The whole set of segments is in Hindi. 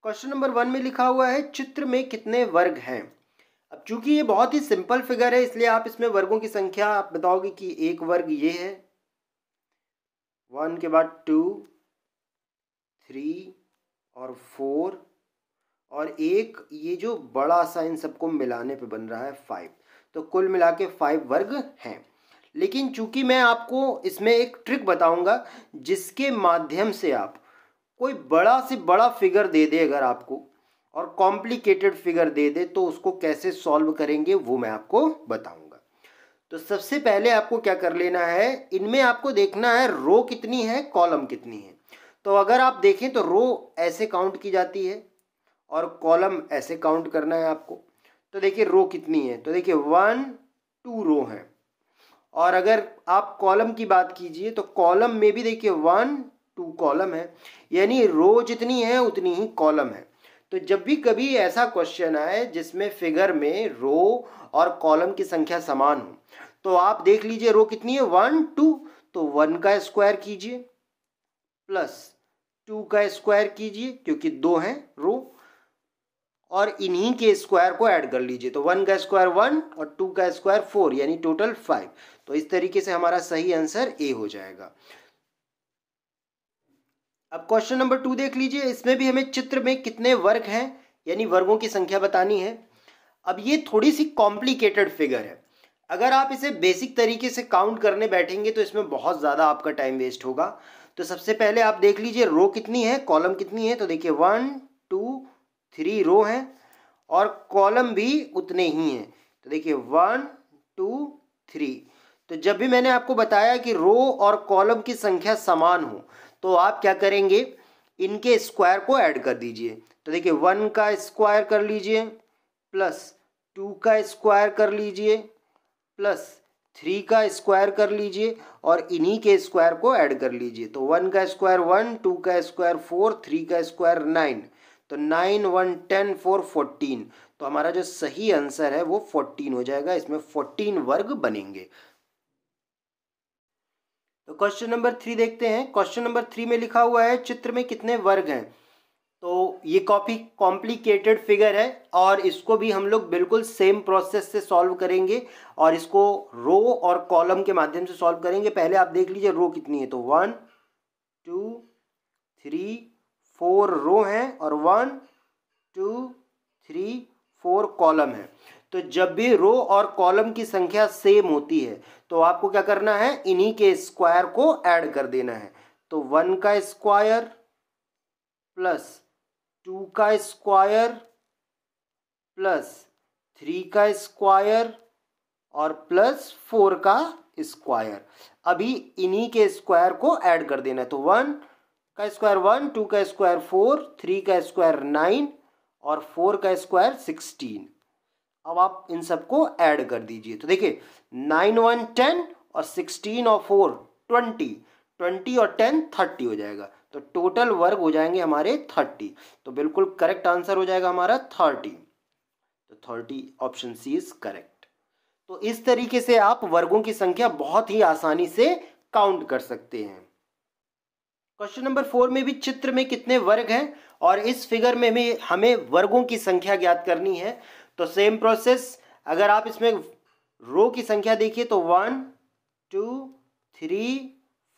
क्वेश्चन नंबर 1 में लिखा हुआ है चित्र में कितने वर्ग हैं। अब चूंकि ये बहुत ही सिंपल फिगर है इसलिए आप इसमें वर्गों की संख्या आप बताओगे कि एक वर्ग ये है, 1 के बाद 2, 3 और 4 और एक ये जो बड़ा सा इन सबको मिलाने पे बन रहा है 5। तो कुल मिला के 5 वर्ग हैं। लेकिन चूंकि मैं आपको इसमें एक ट्रिक बताऊंगा जिसके माध्यम से आप कोई बड़ा से बड़ा फिगर दे दे अगर आपको और कॉम्प्लिकेटेड फिगर दे दे तो उसको कैसे सॉल्व करेंगे वो मैं आपको बताऊंगा। तो सबसे पहले आपको क्या कर लेना है, इनमें आपको देखना है रो कितनी है कॉलम कितनी है। तो अगर आप देखें तो रो ऐसे काउंट की जाती है और कॉलम ऐसे काउंट करना है आपको। तो देखिए रो कितनी है, तो देखिए 1 2 रो है। और अगर आप कॉलम की बात कीजिए तो कॉलम में भी देखिए 1 2 कॉलम है, यानी रो जितनी है उतनी ही कॉलम है। तो जब भी कभी ऐसा क्वेश्चन आए जिसमें फिगर में रो और कॉलम की संख्या समान हो तो आप देख लीजिए रो कितनी है 1 2, तो 1 का स्क्वायर कीजिए प्लस 2 का स्क्वायर कीजिए क्योंकि 2 हैं रो और इन्हीं के स्क्वायर को ऐड कर लीजिए। तो 1 का स्क्वायर 1 और 2 का स्क्वायर 4 यानी टोटल 5। तो इस तरीके से हमारा सही आंसर ए हो जाएगा। अब क्वेश्चन नंबर 2 देख लीजिए, इसमें भी हमें चित्र में कितने वर्ग हैं यानी वर्गों की संख्या बतानी है। अब ये थोड़ी सी कॉम्प्लिकेटेड फिगर है, अगर आप इसे बेसिक तरीके से काउंट करने बैठेंगे तो इसमें बहुत ज़्यादा आपका टाइम वेस्ट होगा। तो सबसे पहले आप देख लीजिए रो कितनी है कॉलम कितनी है। तो देखिए 1 2 3 रो हैं और कॉलम भी उतने ही हैं। तो देखिए 1 2 3। तो जब भी मैंने आपको बताया कि रो और कॉलम की संख्या समान हो तो आप क्या करेंगे, इनके स्क्वायर को ऐड कर दीजिए। तो देखिए 1 का स्क्वायर कर लीजिए प्लस 2 का स्क्वायर कर लीजिए प्लस 3 का स्क्वायर कर लीजिए और इन्हीं के स्क्वायर को ऐड कर लीजिए। तो 1 का स्क्वायर 1, 2 का स्क्वायर 4, 3 का स्क्वायर 9। तो 9 1 10 4 14। तो हमारा जो सही आंसर है वो 14 हो जाएगा। इसमें 14 वर्ग बनेंगे। तो क्वेश्चन नंबर 3 देखते हैं। क्वेश्चन नंबर 3 में लिखा हुआ है चित्र में कितने वर्ग हैं। तो ये काफ़ी कॉम्प्लिकेटेड फिगर है और इसको भी हम लोग बिल्कुल सेम प्रोसेस से सॉल्व करेंगे और इसको रो और कॉलम के माध्यम से सॉल्व करेंगे। पहले आप देख लीजिए रो कितनी है। तो 1 2 3 4 रो हैं और 1 2 3 4 कॉलम है। तो जब भी रो और कॉलम की संख्या सेम होती है तो आपको क्या करना है, इन्हीं के स्क्वायर को ऐड कर देना है। तो 1 का स्क्वायर प्लस 2 का स्क्वायर प्लस 3 का स्क्वायर और प्लस 4 का स्क्वायर, अभी इन्हीं के स्क्वायर को ऐड कर देना है। तो 1 का स्क्वायर 1, 2 का स्क्वायर 4, 3 का स्क्वायर 9 और 4 का स्क्वायर 16। अब आप इन सबको ऐड कर दीजिए। तो देखिए 9 1 10 और 16 और 4 20, 20 और 10 30 हो जाएगा। तो टोटल वर्ग हो जाएंगे हमारे 30। तो बिल्कुल करेक्ट आंसर हो जाएगा हमारा 30। तो 30 ऑप्शन सी इज करेक्ट। तो इस तरीके से आप वर्गों की संख्या बहुत ही आसानी से काउंट कर सकते हैं। क्वेश्चन नंबर 4 में भी चित्र में कितने वर्ग हैं और इस फिगर में भी हमें वर्गों की संख्या ज्ञात करनी है। तो सेम प्रोसेस, अगर आप इसमें रो की संख्या देखिए तो 1 2 3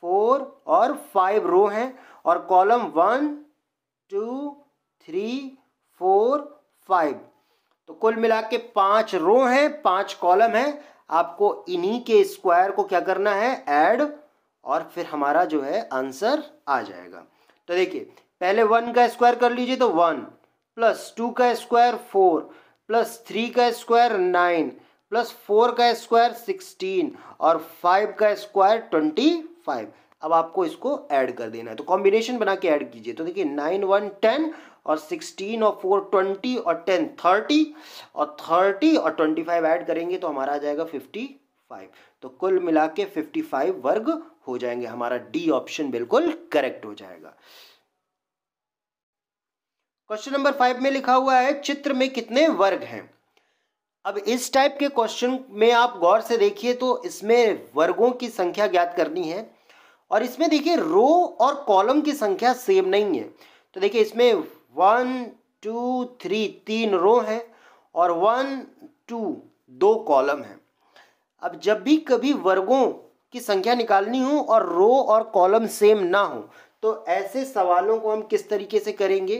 4 और 5 रो हैं और कॉलम 1 2 3 4 5। तो कुल मिला के 5 रो हैं 5 कॉलम हैं। आपको इन्हीं के स्क्वायर को क्या करना है, ऐड, और फिर हमारा जो है आंसर आ जाएगा। तो देखिए पहले 1 का स्क्वायर कर लीजिए तो 1 प्लस 2 का स्क्वायर 4 प्लस 3 का स्क्वायर 9 प्लस 4 का स्क्वायर 16 और 5 का स्क्वायर 25। अब आपको इसको ऐड कर देना है। तो कॉम्बिनेशन बना के ऐड कीजिए। तो देखिए 9 1 10 और 16 और 4 20 और 10 30 और 30 और 25 ऐड करेंगे तो हमारा आ जाएगा 55। तो कुल मिला के 55 वर्ग हो जाएंगे। हमारा डी ऑप्शन बिल्कुल करेक्ट हो जाएगा। क्वेश्चन नंबर 5 में लिखा हुआ है चित्र में कितने वर्ग हैं। अब इस टाइप के क्वेश्चन में आप गौर से देखिए तो इसमें वर्गों की संख्या ज्ञात करनी है और इसमें देखिए रो और कॉलम की संख्या सेम नहीं है। तो देखिए इसमें 1 2 3 3 रो है और 1 2 2 कॉलम है। अब जब भी कभी वर्गों की संख्या निकालनी हो और रो और कॉलम सेम ना हो तो ऐसे सवालों को हम किस तरीके से करेंगे।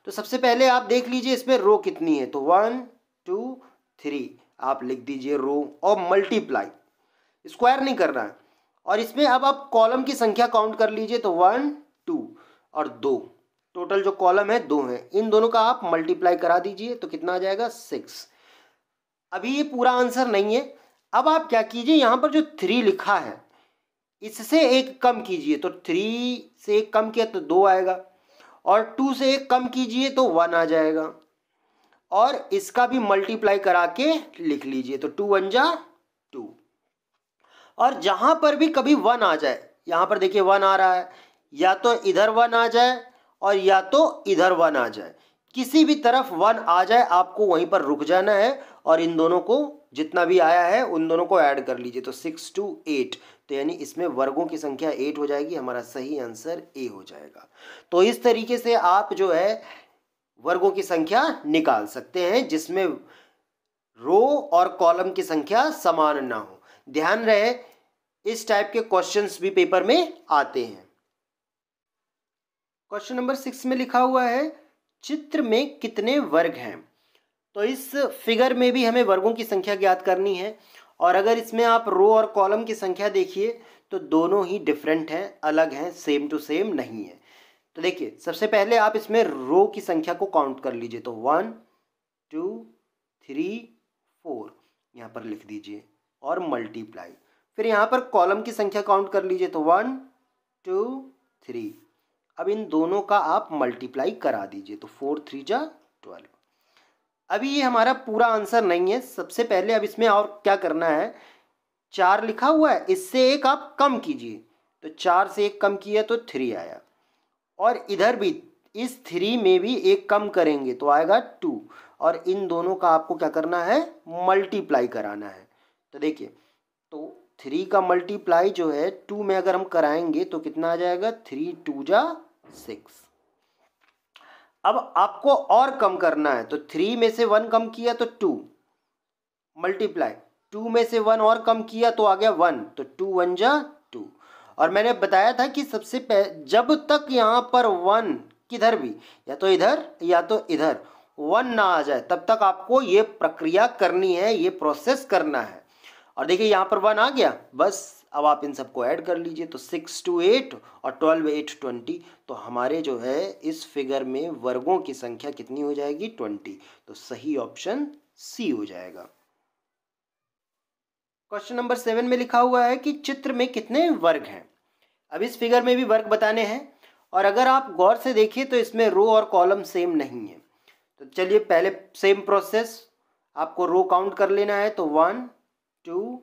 तो सबसे पहले आप देख लीजिए इसमें रो कितनी है, तो 1 2 3 आप लिख दीजिए रो और मल्टीप्लाई, स्क्वायर नहीं करना है। और इसमें अब आप कॉलम की संख्या काउंट कर लीजिए, तो 1 2 और 2, टोटल जो कॉलम है 2 है, इन दोनों का आप मल्टीप्लाई करा दीजिए तो कितना आ जाएगा 6। अभी ये पूरा आंसर नहीं है। अब आप क्या कीजिए, यहाँ पर जो 3 लिखा है इससे एक कम कीजिए, तो 3 से एक कम किया तो 2 आएगा, और 2 से एक कम कीजिए तो 1 आ जाएगा, और इसका भी मल्टीप्लाई करा के लिख लीजिए, तो 2 1 जा 2। और जहां पर भी कभी 1 आ जाए, यहां पर देखिए 1 आ रहा है, या तो इधर 1 आ जाए और या तो इधर 1 आ जाए, किसी भी तरफ 1 आ जाए आपको वहीं पर रुक जाना है और इन दोनों को जितना भी आया है उन दोनों को ऐड कर लीजिए, तो 6 2 8, तो यानी इसमें वर्गों की संख्या 8 हो जाएगी। हमारा सही आंसर ए हो जाएगा। तो इस तरीके से आप जो है वर्गों की संख्या निकाल सकते हैं जिसमें रो और कॉलम की संख्या समान ना हो। ध्यान रहे इस टाइप के क्वेश्चंस भी पेपर में आते हैं। क्वेश्चन नंबर 6 में लिखा हुआ है चित्र में कितने वर्ग हैं। तो इस फिगर में भी हमें वर्गों की संख्या ज्ञात करनी है, और अगर इसमें आप रो और कॉलम की संख्या देखिए तो दोनों ही डिफरेंट हैं, अलग हैं, सेम टू सेम नहीं है। तो देखिए सबसे पहले आप इसमें रो की संख्या को काउंट कर लीजिए, तो 1 2 3 4 यहाँ पर लिख दीजिए और मल्टीप्लाई। फिर यहाँ पर कॉलम की संख्या काउंट कर लीजिए, तो 1 2 3। अब इन दोनों का आप मल्टीप्लाई करा दीजिए, तो 4 3 जा 12। अभी ये हमारा पूरा आंसर नहीं है। सबसे पहले अब इसमें और क्या करना है, 4 लिखा हुआ है, इससे एक आप कम कीजिए, तो 4 से एक कम किया तो 3 आया, और इधर भी इस 3 में भी एक कम करेंगे तो आएगा 2, और इन दोनों का आपको क्या करना है, मल्टीप्लाई कराना है। तो देखिए, तो 3 का मल्टीप्लाई जो है 2 में अगर हम कराएंगे तो कितना आ जाएगा, 3 2 जा 6। अब आपको और कम करना है, तो 3 में से 1 कम किया तो 2 मल्टीप्लाई, 2 में से 1 और कम किया तो आ गया 1, तो 2 1 जा 2। और मैंने बताया था कि जब तक यहाँ पर 1 किधर भी, या तो इधर या तो इधर 1 ना आ जाए तब तक आपको ये प्रक्रिया करनी है, ये प्रोसेस करना है। और देखिए यहाँ पर 1 आ गया, बस अब आप इन सबको ऐड कर लीजिए, तो 6 2 8 और 12 8 20। तो हमारे जो है इस फिगर में वर्गों की संख्या कितनी हो जाएगी, 20। तो सही ऑप्शन सी हो जाएगा। क्वेश्चन नंबर 7 में लिखा हुआ है कि चित्र में कितने वर्ग हैं। अब इस फिगर में भी वर्ग बताने हैं, और अगर आप गौर से देखिए तो इसमें रो और कॉलम सेम नहीं है। तो चलिए पहले सेम प्रोसेस, आपको रो काउंट कर लेना है, तो 1 2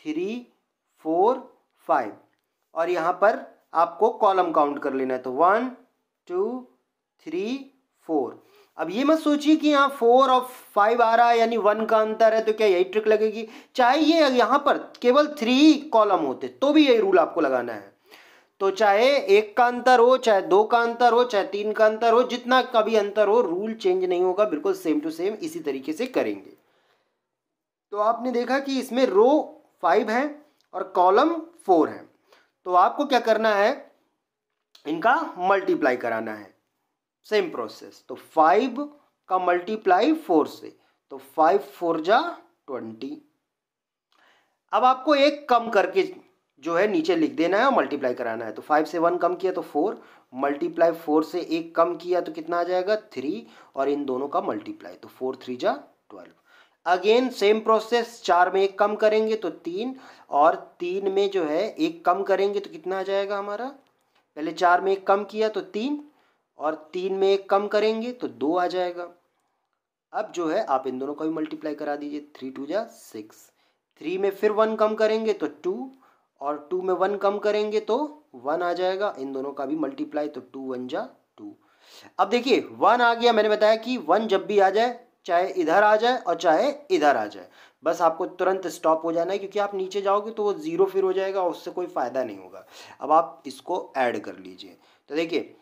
3 4 5, और यहाँ पर आपको कॉलम काउंट कर लेना है, तो 1 2 3 4। अब ये मत सोचिए कि यहाँ 4 और 5 आ रहा है यानी 1 का अंतर है, तो क्या यही ट्रिक लगेगी। चाहे ये यहाँ पर केवल 3 कॉलम होते तो भी यही रूल आपको लगाना है। तो चाहे 1 का अंतर हो, चाहे 2 का अंतर हो, चाहे 3 का अंतर हो, जितना का भी अंतर हो, रूल चेंज नहीं होगा, बिल्कुल सेम टू सेम इसी तरीके से करेंगे। तो आपने देखा कि इसमें रो 5 है और कॉलम 4 है, तो आपको क्या करना है, इनका मल्टीप्लाई कराना है, सेम प्रोसेस। तो 5 का मल्टीप्लाई 4 से, तो 5 4 जा 20। अब आपको एक कम करके जो है नीचे लिख देना है और मल्टीप्लाई कराना है, तो 5 से 1 कम किया तो 4, मल्टीप्लाई 4 से एक कम किया तो कितना आ जाएगा, 3, और इन दोनों का मल्टीप्लाई, तो 4 3 जा 12। अगेन सेम प्रोसेस, 4 में एक कम करेंगे तो 3, और 3 में जो है एक कम करेंगे तो कितना आ जाएगा हमारा, पहले 4 में एक कम किया तो 3, और 3 में एक कम करेंगे तो 2 आ जाएगा। अब जो है आप इन दोनों का भी मल्टीप्लाई करा दीजिए, 3 2 जा 6। 3 में फिर 1 कम करेंगे तो 2, और 2 में 1 कम करेंगे तो 1 आ जाएगा, इन दोनों का भी मल्टीप्लाई, तो 2 1 जा 2। अब देखिए 1 आ गया, मैंने बताया कि 1 जब भी आ जाए, चाहे इधर आ जाए और चाहे इधर आ जाए, बस आपको तुरंत स्टॉप हो जाना है, क्योंकि आप नीचे जाओगे तो वो 0 फिर हो जाएगा, उससे कोई फ़ायदा नहीं होगा। अब आप इसको ऐड कर लीजिए, तो देखिए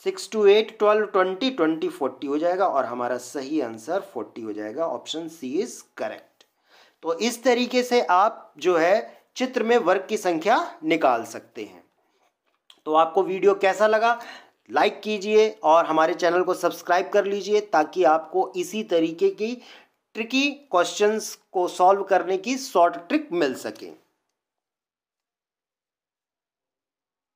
6 to 8 12 20 20 40 हो जाएगा और हमारा सही आंसर 40 हो जाएगा। Option C is correct. तो इस तरीके से आप जो है चित्र में वर्ग की संख्या निकाल सकते हैं। तो आपको वीडियो कैसा लगा लाइक कीजिए और हमारे चैनल को सब्सक्राइब कर लीजिए ताकि आपको इसी तरीके की ट्रिकी क्वेश्चंस को सॉल्व करने की शॉर्ट ट्रिक मिल सके।